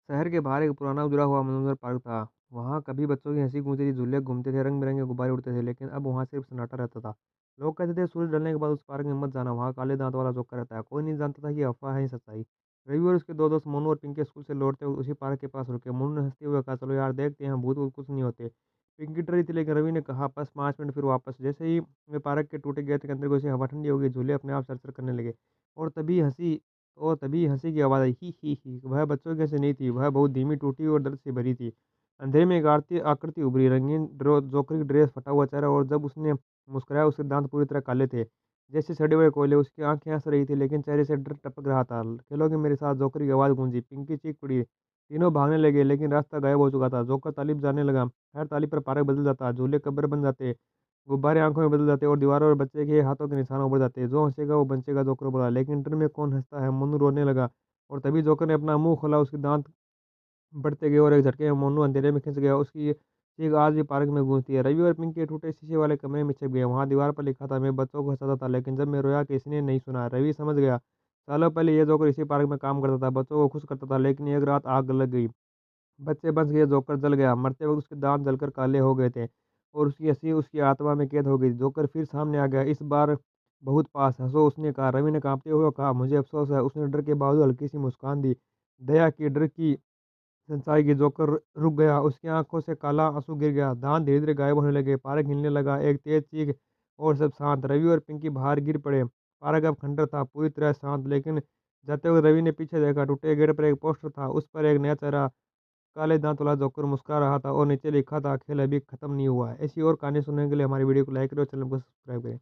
शहर के बाहर एक पुराना जुड़ा हुआ मनोरंजन पार्क था। वहाँ कभी बच्चों की हंसी गूंजती थी, झूले घूमते थे, रंग-बिरंगे गुब्बारे उड़ते थे, लेकिन अब वहाँ सिर्फ सन्नाटा रहता था। लोग कहते थे सूरज ढलने के बाद उस पार्क में मत जाना, वहाँ काले दांत वाला जोकर रहता है। कोई नहीं जानता था कि ये अफवाह है या सच्चाई। रवि और उसके दो दोस्त मोनू और पिंकी स्कूल से लौटते वक्त उसी पार्क के पास रुके। मोनू ने हंसते हुए कहा, चलो यार देखते हैं, भूत वूत कुछ नहीं होते। पिंकी डर रही थी, लेकिन रवि ने कहा बस 5 मिनट फिर वापस। जैसे ही वे पार्क के टूटे गेट के अंदर घुसे, हवा ठंडी हो गई, झूले अपने आप सरसर करने लगे। और तभी हंसी तभी हंसी की आवाज़ आई, ही। वह बच्चों की हंसी नहीं थी, वह बहुत धीमी, टूटी और दर्द से भरी थी। अंधेरे में एक आरती आकृति उभरी, रंगीन जोकर की ड्रेस, फटा हुआ चेहरा, और जब उसने मुस्कुराया उसके दांत पूरी तरह काले थे, जैसे सड़े हुए कोयले। उसकी आंखें हंस रही थी, लेकिन चेहरे से डर टपक रहा था। खेलोगे मेरे साथ, जोकर की आवाज़ गूंजी। पिंकी चीख पड़ी। तीनों भागने लगे, लेकिन रास्ता गायब हो चुका था। जोकर ताली बजाने लगा। हर ताली पर पार्क बदल जाता, झूले कब्र बन जाते, गुब्बारे आंखों में बदल जाते, और दीवारों और बच्चे के हाथों के निशान उभर जाते। जो हंसेगा वो बचेगा, जोकर बोला। लेकिन डर में कौन हंसता है? मनु रोने लगा। और तभी जोकर ने अपना मुंह खोला, उसके दांत बढ़ते गए, और एक झटके में मोनू अंधेरे में खिंच गया। उसकी चीख आज भी पार्क में गूंजती है। रवि और पिंकी के टूटे शीशे वाले कमरे में छिप गए। वहां दीवार पर लिखा था, मैं बच्चों को हंसाता था, लेकिन जब मैं रोया किसी ने नहीं सुना। रवि समझ गया, सालों पहले ये जोकर इसी पार्क में काम करता था, बच्चों को खुश करता था, लेकिन एक रात आग लग गई। बच्चे बच गए, जोकर जल गया। मरते वक्त उसके दांत जलकर काले हो गए थे, और उसकी हंसी उसकी आत्मा में कैद हो गई। जोकर फिर सामने आ गया, इस बार बहुत पास। हंसो, उसने कहा। रवि ने कांपते हुए कहा, मुझे अफसोस है। उसने डर के बावजूद हल्की सी मुस्कान दी, दया की, डर की, सच्चाई की। जोकर रुक गया, उसकी आंखों से काला आंसू गिर गया, दांत धीरे धीरे गायब होने लगे, पार्क हिलने लगा, एक तेज चीख, और सब शांत। रवि और पिंकी बाहर गिर पड़े। पार्क अब खंडर था, पूरी तरह शांत। लेकिन जाते हुए रवि ने पीछे देखा, टूटे गेट पर एक पोस्टर था, उस पर एक नया चेहरा, काले दांत वाला जोकर मुस्कुरा रहा था, और नीचे लिखा था, खेल अभी खत्म नहीं हुआ है। ऐसी और कहानी सुनने के लिए हमारी वीडियो को लाइक करें और चैनल को सब्सक्राइब करें।